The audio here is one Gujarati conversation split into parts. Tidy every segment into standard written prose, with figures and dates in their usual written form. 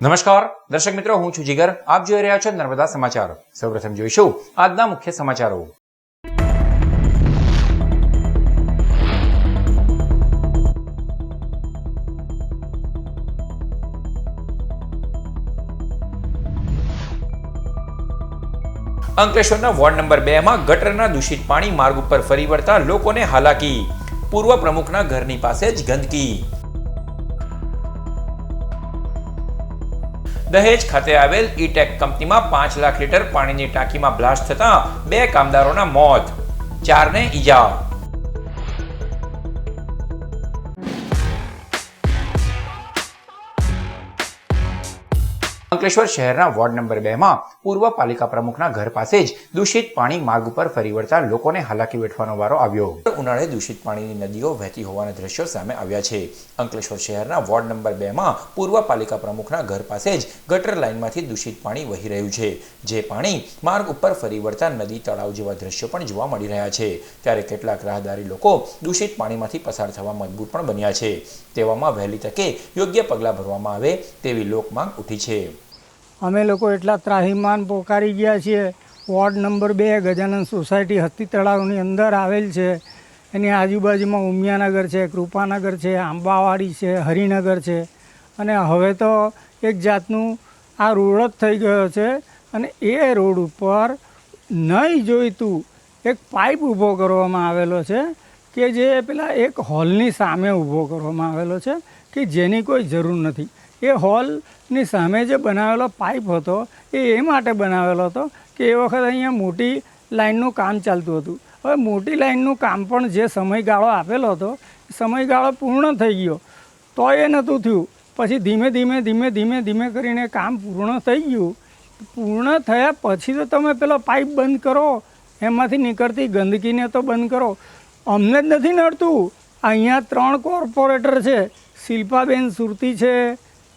નમસ્કાર દર્શક મિત્રો, હું છું જીગર. આપ જોઈ રહ્યા છો નર્મદા સમાચાર. સૌપ્રથમ જોઈશું આજના મુખ્ય સમાચારો. અંકલેશ્વરના વોર્ડ નંબર 2 માં ગટરના દૂષિત પાણી માર્ગ ઉપર ફરી વળતા લોકોને હાલાકી. પૂર્વ પ્રમુખના ઘરની પાસે જ ગંદકી. દહેજ ખાતે આવેલ ઈટેક કંપનીમાં 5 લાખ લીટર પાણીની ટાંકીમાં બ્લાસ્ટ થતા 2 કામદારોના મોત, 4ને ઈજા. અંકલેશ્વર શહેરના વોર્ડ નંબર 2 માં પૂર્વ પાલિકા પ્રમુખના ઘર પાસે જ દૂષિત પાણી માર્ગ ઉપર ફરી વળતા લોકોને હાલાકી વેઠવાનો વારો આવ્યો. ઉનાળે દૂષિત પાણીની નદીઓ વહેતી હોવાના દ્રશ્યો સામે આવ્યા છે. અંકલેશ્વર શહેરના વોર્ડ નંબર 2 માં પૂર્વ પાલિકા પ્રમુખના ઘર પાસે જ ગટર લાઇનમાંથી દૂષિત પાણી વહી રહ્યું છે. જે પાણી માર્ગ ઉપર ફરી વળતા નદી તળાવ જેવા દ્રશ્યો પણ જોવા મળી રહ્યા છે. ત્યારે કેટલાક રાહદારી લોકો દૂષિત પાણીમાંથી પસાર થવા મજબૂર પણ બન્યા છે. તેવામાં વહેલી તકે યોગ્ય પગલાં ભરવામાં આવે તેવી લોકમાંગ ઉઠી છે. અમે લોકો એટલા ત્રાહિમાન પોકારી ગયા છીએ. વોર્ડ નંબર 2 ગજાનંદ સોસાયટી હસ્તી તળાવની અંદર આવેલ છે. એની આજુબાજુમાં ઉમિયાનગર છે, કૃપાનગર છે, આંબાવાડી છે, હરિનગર છે. અને હવે તો એક જાતનું આ રોડ જ થઈ ગયો છે. અને એ રોડ ઉપર નહીં જોઈતું એક પાઇપ ઊભો કરવામાં આવેલો છે કે જે પેલા એક હોલની સામે ઊભો કરવામાં આવેલો છે કે જેની કોઈ જરૂર નથી. એ હોલની સામે જે બનાવેલો પાઇપ હતો એ માટે બનાવેલો હતો કે એ વખત અહીંયા મોટી લાઇનનું કામ ચાલતું હતું. હવે મોટી લાઇનનું કામ પણ જે સમયગાળો આપેલો હતો એ સમયગાળો પૂર્ણ થઈ ગયો તો એ નહોતું થયું. પછી ધીમે ધીમે કરીને કામ પૂર્ણ થઈ ગયું. પૂર્ણ થયા પછી તો તમે પેલો પાઇપ બંધ કરો, એમાંથી નીકળતી ગંદકીને તો બંધ કરો. અમને જ નથી નડતું. અહીંયા 3 કોર્પોરેટર છે, શિલ્પાબેન સુરતી છે,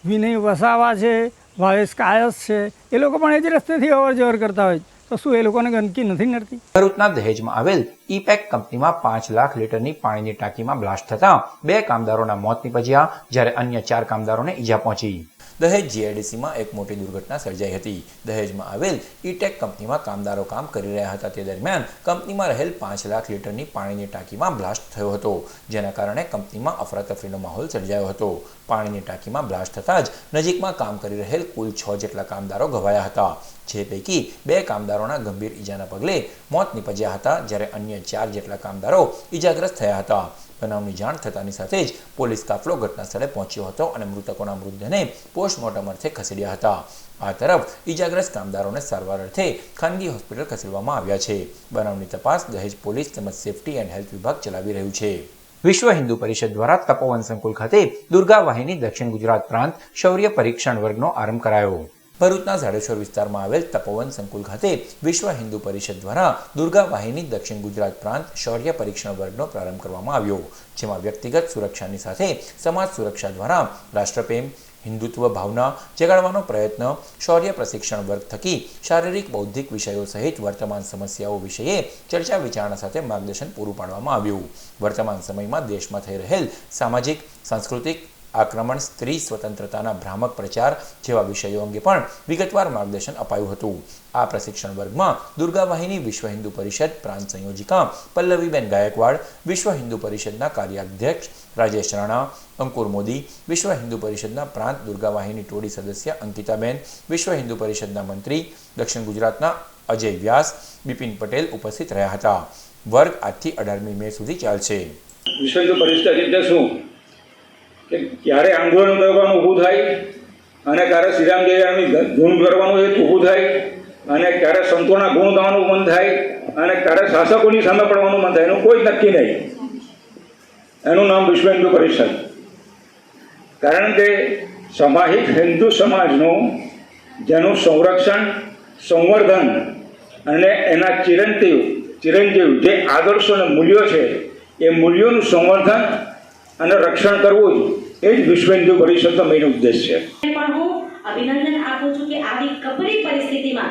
વિનય વસાવા છે, ભાવેશ કાયસ છે. એ લોકો પણ એ જ રસ્તેથી અવર જવર કરતા હોય તો શું એ લોકોને ગંદકી નથી નડતી? ભરૂચના દહેજમાં આવેલ ઈપેક કંપનીમાં 5 લાખ લીટરની પાણીની ટાંકીમાં બ્લાસ્ટ થતા 2 કામદારોના મોત નીપજ્યા, જ્યારે અન્ય 4 કામદારોને ઈજા પહોંચી. દહેજ જીઆઈડીસીમાં એક મોટી દુર્ઘટના સર્જાઈ હતી. દહેજમાં આવેલ ઈટેક કંપનીમાં કામદારો કામ કરી રહ્યા હતા. તે દરમિયાન કંપનીમાં રહેલ 5 લાખ લીટરની પાણીની ટાંકીમાં બ્લાસ્ટ થયો હતો, જેના કારણે કંપનીમાં અફરાતફરીનો માહોલ સર્જાયો હતો. પાણીની ટાંકીમાં બ્લાસ્ટ થતાં જ નજીકમાં કામ કરી રહેલ કુલ 6 જેટલા કામદારો ઘવાયા હતા. જે પૈકી 2 કામદારોના ગંભીર ઈજાના પગલે મોત નીપજ્યા હતા, જ્યારે અન્ય 4 જેટલા કામદારો ઈજાગ્રસ્ત થયા હતા. બનાવની જાણ થતાની સાથે જ પોલીસ કાફલો ઘટના સ્થળે પહોંચ્યો હતો અને મૃતકોના મૃતદેહને પોસ્ટમોર્ટમ અર્થે ખસેડ્યા હતા. આ તરફ ઈજાગ્રસ્ત કામદારોને સારવાર અર્થે ખાનગી હોસ્પિટલ ખસેડવામાં આવ્યા છે. બનાવની તપાસ દહેજ પોલીસ તેમજ સેફટી એન્ડ હેલ્થ વિભાગ ચલાવી રહ્યું છે. વિશ્વ હિન્દુ પરિષદ દ્વારા તપોવન સંકુલ ખાતે દુર્ગા વાહિની દક્ષિણ ગુજરાત પ્રાંત શૌર્ય પરીક્ષણ વર્ગનો આરંભ કરાયો. ભરૂચના ઝાડેશ્વર વિસ્તારમાં આવેલ તપોવન સંકુલ ખાતે વિશ્વ હિન્દુ પરિષદ દ્વારા દુર્ગા વાહિની દક્ષિણ ગુજરાત પ્રાંત શૌર્ય પરીક્ષણ વર્ગનો પ્રારંભ કરવામાં આવ્યો, જેમાં વ્યક્તિગત સુરક્ષાની સાથે સમાજ સુરક્ષા દ્વારા રાષ્ટ્રપ્રેમ, હિન્દુત્વ ભાવના જગાડવાનો પ્રયત્ન, શૌર્ય પ્રશિક્ષણ વર્ગ થકી શારીરિક બૌદ્ધિક વિષયો સહિત વર્તમાન સમસ્યાઓ વિષયે ચર્ચા વિચારણા સાથે માર્ગદર્શન પૂરું પાડવામાં આવ્યું. વર્તમાન સમયમાં દેશમાં થઈ રહેલ સામાજિક, સાંસ્કૃતિક આક્રમણ, સ્ત્રી સ્વતંત્રતાના ભ્રામક પ્રચાર જેવા વિષયો અંગે પણ વિગતવાર માર્ગદર્શન અપાયું હતું. આ પ્રશિક્ષણ વર્ગમાં દુર્ગા વાહિની વિશ્વ હિન્દુ પરિષદ પ્રાંત સંયોજિકા પલ્લવીબેન ગાયકવાડ, વિશ્વ હિન્દુ પરિષદના કાર્યાધ્યક્ષ રાજેશ રાણા, અંકુર મોદી, વિશ્વ હિન્દુ પરિષદના પ્રાંત દુર્ગા વાહિની ટોળી સદસ્ય અંકિતાબેન, વિશ્વ હિન્દુ પરિષદના મંત્રી દક્ષિણ ગુજરાતના અજય વ્યાસ, બિપિન પટેલ ઉપસ્થિત રહ્યા હતા. વર્ગ આજથી 18મી મે સુધી ચાલશે. વિશ્વ હિન્દુ પરિષદ એટલે શું કે ક્યારે આંદોલન કરવાનું ઊભું થાય અને ક્યારે શ્રીરામ જયરામની ધૂન કરવાનું એ ઊભું થાય અને ક્યારે સંતોના ગુણ ગાવાનું મન થાય અને ક્યારે શાસકોની સામે પડવાનું મન થાય, એનું કોઈ નક્કી નહીં. એનું નામ વિશ્વ હિન્દુ પરિષદ. કારણ કે સામાહિક હિન્દુ સમાજનું જેનું સંરક્ષણ, સંવર્ધન અને એના ચિરંજીવ જે આદર્શો અને મૂલ્યો છે એ મૂલ્યોનું સંવર્ધન અને રક્ષણ કરવું જ એ જ વિશ્વ હિન્દુ પરિષદનો મેઇન ઉદ્દેશ છે. પણ હું અભિનંદન આપું છું કે આવી કપરી પરિસ્થિતિમાં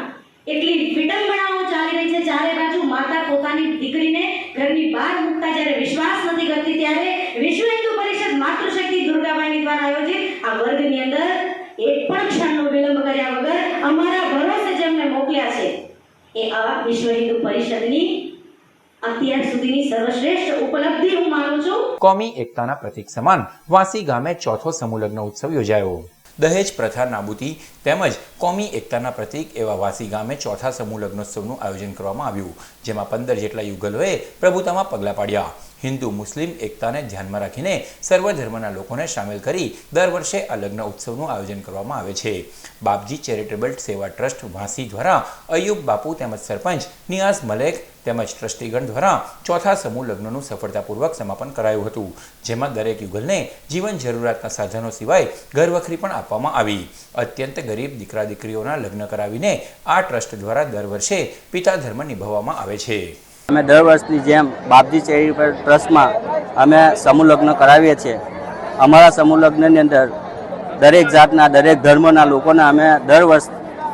એટલી વિડંબણાઓ ચાલી રહી છે. ચારે બાજુ માતા પોતાની દીકરીને ઘરની બહાર મૂકતા જ્યારે વિશ્વાસ નથી કરતી, ત્યારે વિશ્વ હિન્દુ પરિષદ માતૃશક્તિ દુર્ગાબાઈની દ્વારા આયોજિત આ વર્ગની અંદર એક પણ પરિષદની અત્યાર સુધીની સર્વશ્રેષ્ઠ ઉપલબ્ધિ હું માનું છું. કોમી એકતાના પ્રતીક સમાન વાંસી ગામે ચોથો સમૂહ લગ્ન ઉત્સવ યોજાયો. દહેજ પ્રથા નાબૂદી તેમજ કોમી એકતાના પ્રતીક એવા વાંસી ગામે ચોથા સમૂહ લગ્નોત્સવનું આયોજન કરવામાં આવ્યું, જેમાં 15 જેટલા યુગલોએ પ્રભુતામાં પગલાં પાડ્યા. હિન્દુ મુસ્લિમ એકતાને ધ્યાનમાં રાખીને સર્વ ધર્મના લોકોને સામેલ કરી દર વર્ષે આ લગ્ન ઉત્સવનું આયોજન કરવામાં આવે છે. બાપજી ચેરિટેબલ સેવા ટ્રસ્ટ વાંસી દ્વારા અયુબ બાપુ તેમજ સરપંચ નિયાઝ મલેક તેમજ ટ્રસ્ટીગણ દ્વારા ચોથા સમૂહ લગ્નનું સફળતાપૂર્વક સમાપન કરાયું હતું, જેમાં દરેક યુગલને જીવન જરૂરિયાતના સાધનો સિવાય ઘરવખરી પણ આપવામાં આવી. અત્યંત ગરીબ દીકરા દીકરીઓના લગ્ન કરાવીને આ ટ્રસ્ટ દ્વારા દર વર્ષે પિતા ધર્મ નિભાવવામાં આવે છે. અમે દર વર્ષની જેમ બાપજી ચેરિટેબલ ટ્રસ્ટમાં અમે સમૂહ લગ્ન કરાવીએ છીએ. અમારા સમૂહ લગ્નની અંદર દરેક જાતના દરેક ધર્મના લોકોને અમે દર વર્ષ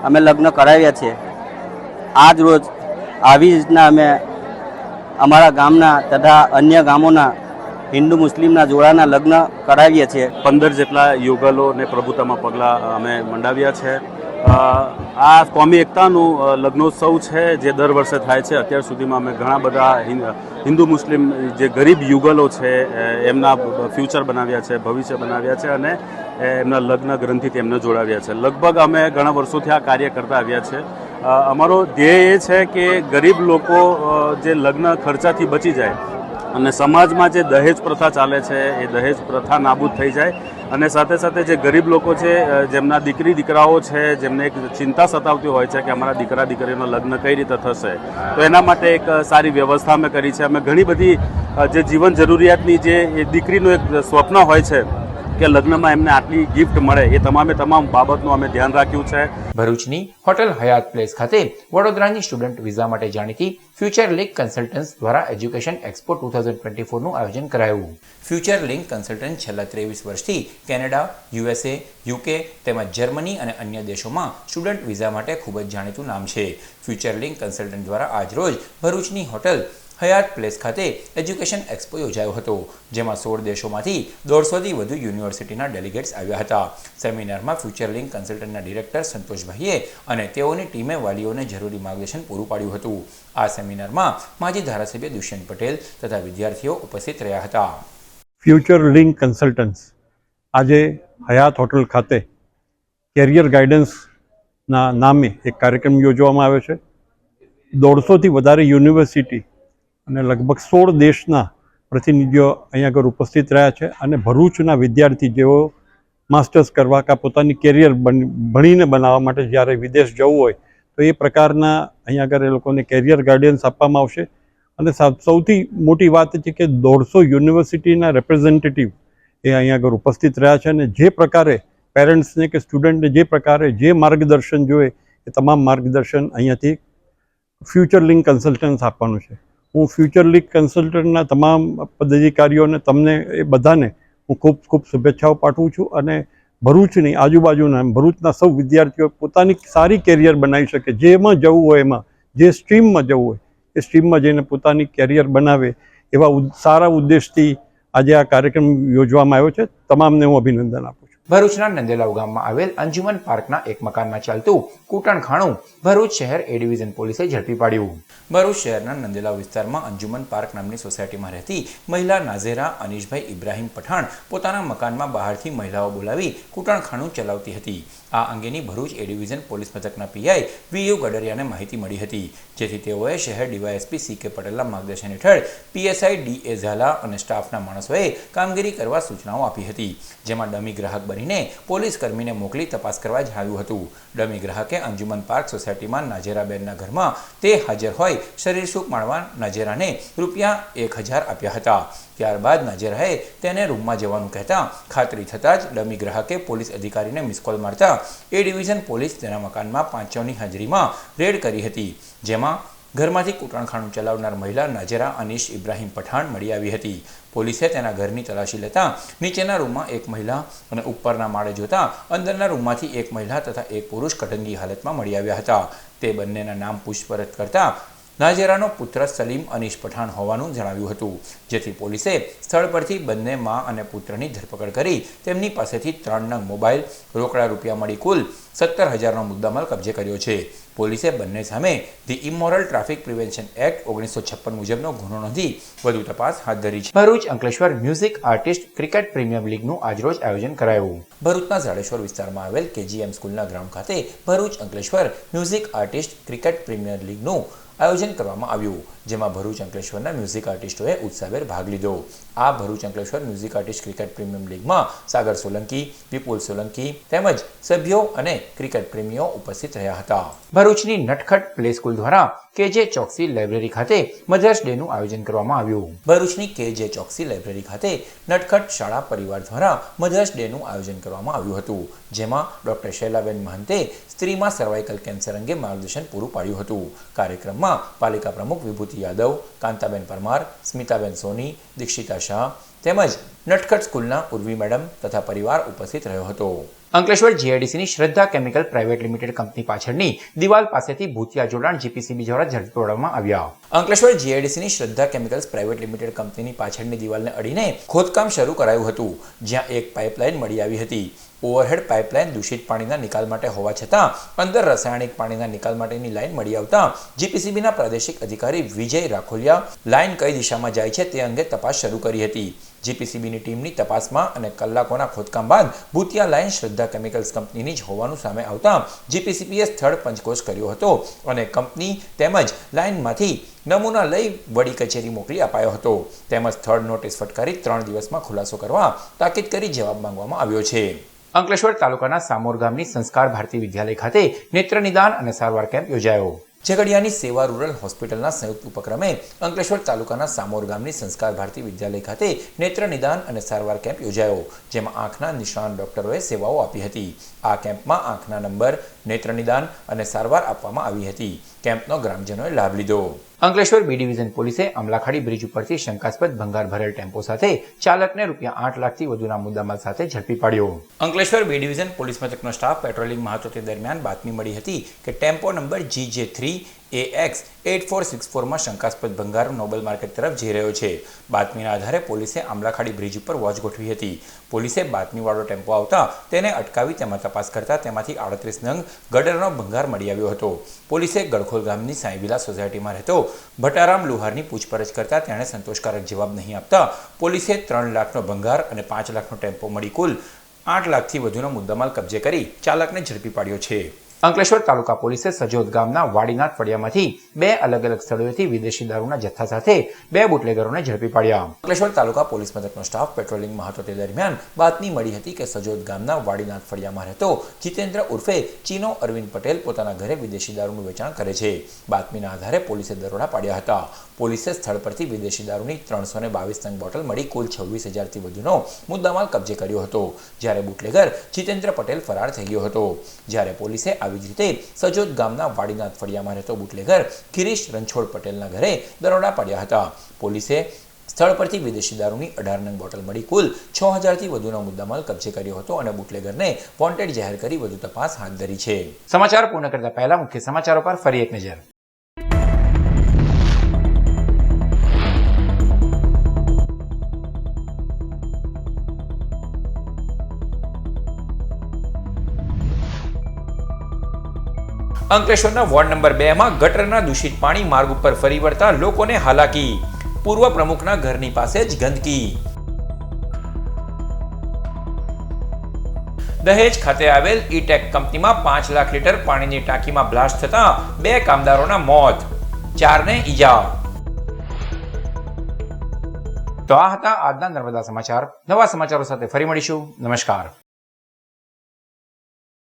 અમે લગ્ન કરાવીએ છીએ. આજ રોજ આવી રીતના અમે અમારા ગામના તથા અન્ય ગામોના હિન્દુ મુસ્લિમના જોડાના લગ્ન કરાવીએ છીએ. 15 જેટલા યુગલોને પ્રભુતામાં પગલાં અમે મંડાવ્યા છે. આ કોમી એકતાનું લગ્નોત્સવ છે જે દર વર્ષે થાય છે. અત્યાર સુધીમાં અમે ઘણા બધા હિન્દુ મુસ્લિમ જે ગરીબ યુગલો છે એમના ફ્યુચર બનાવ્યા છે, ભવિષ્ય બનાવ્યા છે અને એમના લગ્ન ગ્રંથિથી એમને જોડાવ્યા છે. લગભગ અમે ઘણા વર્ષોથી આ કાર્ય કરતા આવ્યા છે. અમારો ધ્યેય એ છે કે ગરીબ લોકો જે લગ્ન ખર્ચાથી બચી જાય અને સમાજમાં જે દહેજ પ્રથા ચાલે છે એ દહેજ પ્રથા નાબૂદ થઈ જાય અને સાથે સાથે જે ગરીબ લોકો છે જેમના દીકરી દીકરાઓ છે જેમને એક ચિંતા સતાવતી હોય છે કે અમારા દીકરા દીકરીનો લગ્ન કઈ રીતે થશે, તો એના માટે એક સારી વ્યવસ્થા અમે કરી છે. અમે ઘણી બધી જે જીવન જરૂરિયાતની જે દીકરીનું એક સ્વપ્ન હોય છે કે લગ્નમાં એમને આટલી ગિફ્ટ મળે એ તમામ બાબતનું અમે ધ્યાન રાખ્યું છે. ભરૂચની હોટેલ હયાત પ્લેસ ખાતે વડોદરાની સ્ટુડન્ટ વિઝા માટે જાણીતી ફ્યુચર લિંક કન્સલ્ટન્ટ્સ દ્વારા એજ્યુકેશન એક્સપો 2024નું આયોજન કરાયું. ફ્યુચર લિંક કન્સલ્ટન્ટ છેલ્લા 23 વર્ષથી કેનેડા, USA, UK તેમજ જર્મની અને અન્ય દેશોમાં સ્ટુડન્ટ વિઝા માટે ખૂબ જ જાણીતું નામ છે. ફ્યુચર લિંક કન્સલ્ટન્ટ દ્વારા આજરોજ ભરૂચની હોટેલ હયાત પ્લેસ ખાતે એજ્યુકેશન એક્સપો યોજાયો હતો, જેમાં 16 દેશોમાંથી 150થી વધુ યુનિવર્સિટીના ડેલિગેટ્સ આવ્યા હતા. સેમિનારમાં ફ્યુચર લિંક કન્સલ્ટન્ટના ડિરેક્ટર સંતોષભાઈએ અને તેઓની ટીમે વાલીઓને જરૂરી માર્ગદર્શન પૂરું પાડ્યું હતું. આ સેમિનારમાં માજી ધારાસભ્ય દુષ્યંત પટેલ તથા વિદ્યાર્થીઓ ઉપસ્થિત રહ્યા હતા. ફ્યુચર લિંક કન્સલ્ટન્ટ્સ આજે હયાત હોટલ ખાતે કેરિયર ગાઈડન્સના નામે એક કાર્યક્રમ યોજવામાં આવ્યો છે. 150થી વધારે યુનિવર્સિટી અને લગભગ 16 દેશના પ્રતિનિધિઓ અહીંયા આગળ ઉપસ્થિત રહ્યા છે અને ભરૂચના વિદ્યાર્થી જેઓ માસ્ટર્સ કરવા કાં પોતાની કેરિયર ભણીને બનાવવા માટે જ્યારે વિદેશ જવું હોય તો એ પ્રકારના અહીંયા આગળ એ લોકોને કેરિયર ગાઈડન્સ આપવામાં આવશે. અને સૌથી મોટી વાત છે કે 150 યુનિવર્સિટીના રેપ્રેઝેન્ટેટિવ એ અહીંયા આગળ ઉપસ્થિત રહ્યા છે અને જે પ્રકારે પેરેન્ટ્સને કે સ્ટુડન્ટને જે પ્રકારે જે માર્ગદર્શન જોઈએ એ તમામ માર્ગદર્શન અહીંયાથી ફ્યુચર લિંક કન્સલ્ટન્ટ્સ આપવાનું છે. હું ફ્યુચર લિંક કન્સલ્ટન્ટના તમામ પદાધિકારીઓને તમને એ બધાને હું ખૂબ ખૂબ શુભેચ્છાઓ પાઠવું છું અને ભરૂચની આજુબાજુના ભરૂચના સૌ વિદ્યાર્થીઓ પોતાની સારી કેરિયર બનાવી શકે, જેમાં જવું હોય એમાં, જે સ્ટ્રીમમાં જવું હોય એ સ્ટ્રીમમાં જઈને પોતાની કેરિયર બનાવે એવા સારા ઉદ્દેશથી આજે આ કાર્યક્રમ યોજવામાં આવ્યો છે. તમામને હું અભિનંદન આપું છું. ભરૂચના નંદેલાવ ગામમાં આવેલ અંજુમન પાર્કના એક મકાનમાં ચાલતું કૂટણખાણું ભરૂચ શહેર એ ડિવિઝન પોલીસે ઝડપી પાડ્યું. ભરૂચ શહેરના નંદેલાવ વિસ્તારમાં અંજુમન પાર્ક નામની સોસાયટીમાં રહેતી મહિલા નાઝેરા અનીશભાઈ ઇબ્રાહીમ પઠાણ પોતાના મકાનમાં બહારથી મહિલાઓ બોલાવી કૂટણખાણું ચલાવતી હતી. આ અંગેની ભરૂચ એ ડિવિઝન પોલીસ મથકના પીઆઈ VU ગડરિયાને માહિતી મળી હતી, જેથી તેઓએ શહેર ડીવાયએસપી CK પટેલના માર્ગદર્શન હેઠળ PSI DA ઝાલા અને સ્ટાફના માણસોએ કામગીરી કરવા સૂચનાઓ આપી હતી, જેમાં ડમી ગ્રાહક બનીને પોલીસ કર્મીને મોકલી તપાસ કરવા જણાવ્યું હતું. ડમી ગ્રાહકે અંજુમન પાર્ક સોસાયટીમાં નાઝેરાબેનના ઘરમાં તે હાજર હોય શરીર સુખ માણવા નાઝેરાને રૂપિયા 1000 આપ્યા હતા. ત્યારબાદ નાઝેરાએ તેને રૂમમાં જવાનું કહેતા ખાતરી થતાં જ ડમી ગ્રાહકે પોલીસ અધિકારીને મિસકોલ મારતા એ ડિવિઝન પોલીસ તેના મકાનમાં 5ની હાજરીમાં રેડ કરી હતી, જેમાં ઘરમાંથી કૂટણખાણું ચલાવનાર મહિલા નાઝેરા અનીશ ઇબ્રાહીમ પઠાણ મળી આવી હતી. પોલીસે તેના ઘરની તલાશી લેતા નીચેના રૂમમાં એક મહિલા અને ઉપરના માળે જોતા અંદરના રૂમમાંથી એક મહિલા તથા એક પુરુષ કટંગી હાલતમાં મળી આવ્યા હતા. તે બંનેના નામ પૂછપરછ કરતા નાઝેરાનો પુત્ર સલીમ અનીશ પઠાણ હોવાનું જણાવ્યું હતું, જેથી પોલીસે સ્થળ પરથી બંને મા અને પુત્રની ધરપકડ કરી તેમની પાસેથી 3 નંગ મોબાઈલ, રોકડા રૂપિયા મળી કુલ 17,000નો મુદ્દામાલ કબજે કર્યો છે. પોલીસે બંને સામે the immoral traffic prevention act 1956 મુજબનો ગુનો નોંધી વધુ તપાસ હાથ ધરી છે. Bharuch Ankleshwar music artist cricket premier લીગનું આજરોજ આયોજન કરાયું. ભરૂચના ઝાડેશ્વર વિસ્તારમાં આવેલ KGM સ્કૂલના ગ્રાઉન્ડ ખાતે Bharuch Ankleshwar music artist cricket premier લીગનું આયોજન કરવામાં આવ્યું, જેમાં ભરૂચ અંકલેશ્વરના મ્યુઝિક આર્ટિસ્ટોએ ઉત્સાહભેર ભાગ લીધો. આ Bharuch Ankleshwar music artist cricket premier લીગમાં સાગર સોલંકી, વિપુલ સોલંકી તેમજ સભ્યો અને ક્રિકેટ પ્રેમીઓ ઉપસ્થિત રહ્યા હતા. ભરૂચની નટખટ પ્લે સ્કૂલ દ્વારા KJ ચોકસી લાઇબ્રેરી ખાતે મધર્સ ડેનું આયોજન કરવામાં આવ્યું. ભરૂચની KJ ચોકસી લાઇબ્રેરી ખાતે નટખટ શાળા પરિવાર દ્વારા મધર્સ ડેનું આયોજન કરવામાં આવ્યું હતું, જેમાં ડોક્ટર શૈલાબેન મહંતે સ્ત્રીમાં સર્વાઇકલ કેન્સર અંગે માર્ગદર્શન પૂરું પાડ્યું હતું. કાર્યક્રમમાં પાલિકા પ્રમુખ વિભૂતિ યાદવ, કાંતાબેન પરમાર, સ્મિતાબેન સોની, દીક્ષિતા શાહ તેમજ નટખટ સ્કૂલના ઉર્વી મેડમ તથા પરિવાર ઉપસ્થિત રહ્યો હતો. અંકલેશ્વર GIDCની શ્રદ્ધા કેમિકલ પ્રાઇવેટ લિમિટેડ કંપની પાછળની દિવાલ પાસેથી ભૂતિયા જોડાણ GPCB દ્વારા ઝડપી પાડવામાં આવ્યા. અંકલેશ્વર GIDCની શ્રદ્ધા કેમિકલ્સ પ્રાઇવેટ લિમિટેડ કંપનીની પાછળની દિવાલને અડીને ખોદકામ શરૂ કરાયું હતું, જ્યાં એક પાઇપલાઇન મળી આવી હતી. ઓવરહેડ પાઇપલાઇન દૂષિત પાણીના નિકાલ માટે હોવા છતાં અંદર રાસાયણિક પાણીના નિકાલ માટેની લાઇન મળી આવતા GPCBના પ્રાદેશિક અધિકારી વિજય રાખોલિયા લાઇન કઈ દિશામાં જાય છે તે અંગે તપાસ શરૂ કરી હતી. GPCBની ટીમની તપાસમાં અને કલાકોના ખોદકામ બાદ ભૂતિયા લાઇન શ્રદ્ધા કેમિકલ્સ કંપનીની જ હોવાનું સામે આવતા GPCBએ સ્થળ પંચકોશ કર્યો હતો અને કંપની તેમજ લાઇનમાંથી નમૂના લઈ વડી કચેરી મોકલી અપાયો હતો, તેમજ સ્થળ નોટિસ ફટકારી 3 દિવસમાં ખુલાસો કરવા તાકીદ કરી જવાબ માંગવામાં આવ્યો છે. અંકલેશ્વર તાલુકાના સામોર ગામની સંસ્કાર ભારતી વિદ્યાલય ખાતે નેત્ર નિદાન અને સારવાર કેમ્પ યોજાયો. ઝઘડિયાની સેવા રૂરલ હોસ્પિટલના સંયુક્ત ઉપક્રમે અંકલેશ્વર તાલુકાના સામોર ગામની સંસ્કાર ભારતી વિદ્યાલય ખાતે નેત્ર નિદાન અને સારવાર કેમ્પ યોજાયો, જેમાં આંખના નિષ્ણાત ડોક્ટરોએ સેવાઓ આપી હતી. આ કેમ્પમાં આંખના નંબર, નેત્ર નિદાન અને સારવાર આપવામાં આવી હતી. કેમ્પનો ગ્રામજનોએ લાભ લીધો. અંકલેશ્વર B ડિવિઝન પોલીસે અમલાખાડી બ્રિજ ઉપરથી શંકાસ્પદ ભંગાર ભરેલ ટેમ્પો સાથે ચાલકને ₹8 લાખથી વધુના મુદ્દામાલ સાથે ઝડપી પાડ્યો. અંકલેશ્વર B ડિવિઝન પોલીસ મથકનો સ્ટાફ પેટ્રોલિંગમાં હતો તે દરમિયાન બાતમી મળી હતી કે ટેમ્પો નંબર GJ3AX 8464માં શંકાસ્પદ ભંગાર નોબલ માર્કેટ તરફ જઈ રહ્યો છે. બાતમીના આધારે પોલીસે અમલાખાડી બ્રિજ ઉપર વોચ ગોઠવી હતી. પોલીસે બાતમીવાળો ટેમ્પો આવતા તેને અટકાવી તેમાં તપાસ કરતા તેમાંથી 38 નંગ ગડરનો ભંગાર મળી આવ્યો હતો. પોલીસે ગડખોલ ગામની સાંઈવિલા સોસાયટીમાં રહેતો ભટારામ લુહારની પૂછપરછ કરતા તેણે સંતોષકારક જવાબ નહીં આપતા પોલીસે 3 લાખનો ભંગાર અને 5 લાખનો ટેમ્પો મળી કુલ 8 લાખથી વધુનો મુદ્દામાલ કબજે કરી ચાલકને ઝડપી પાડ્યો છે. અંકલેશ્વર તાલુકા પોલીસે સજોદ ગામના વાડીનાથ ફળિયામાંથી 2 અલગ અલગ સ્થળોએથી વિદેશી દારૂના જથ્થા સાથે 2 બુટલેગરોને ઝડપી પાડ્યા. અંકલેશ્વર તાલુકા પોલીસ મથકનો સ્ટાફ પેટ્રોલિંગમાં હતો તે દરમિયાન બાતમી મળી હતી કે સજોદ ગામના વાડીનાથ ફળિયામાં રહેતો જીતેન્દ્ર ઉર્ફે ચીનો અરવિંદ પટેલ પોતાના ઘરે વિદેશી દારૂનું વેચાણ કરે છે. બાતમીના આધારે પોલીસે દરોડા પાડ્યા હતા. પોલીસે સ્થળ પરથી વિદેશી દારૂની 322 નંગ બોટલ મળી કુલ 26,000થી વધુનો મુદ્દામાલ કબજે કર્યો હતો, જ્યારે બુટલેગર જીતેન્દ્ર પટેલ ફરાર થઈ ગયો હતો. જ્યારે પોલીસે આવી જ રીતે સજોદ ગામના વાડીનાથ ફળિયામાં રહેતો બુટલેગર ગિરીશ રણછોડ પટેલના ઘરે દરોડા પાડ્યા હતા. પોલીસે સ્થળ પરથી વિદેશી દારૂની 18 નંગ બોટલ મળી કુલ 6,000થી વધુનો મુદ્દામાલ કબજે કર્યો હતો અને બુટલેગરને વોન્ટેડ જાહેર કરી વધુ તપાસ હાથ ધરી છે. સમાચાર પૂર્ણ કરતા પહેલા મુખ્ય સમાચારો પર ફરી એક નજર. અંકલેશ્વરના વોર્ડ નંબર 2માં ગટરના દૂષિત પાણી માર્ગ ઉપર ફરી વળતા લોકોને હાલાકી. પૂર્વ પ્રમુખના ઘરની પાસે જ ગંદકી. દહેજ ખાતે આવેલ ઈટેક કંપનીમાં 5 લાખ લીટર પાણીની ટાંકીમાં બ્લાસ્ટ થતા 2 કામદારોના મોત, 4ને ઈજા. તો આ હતા આજના નર્મદા સમાચાર. નવા સમાચારો સાથે ફરી મળીશું. નમસ્કાર.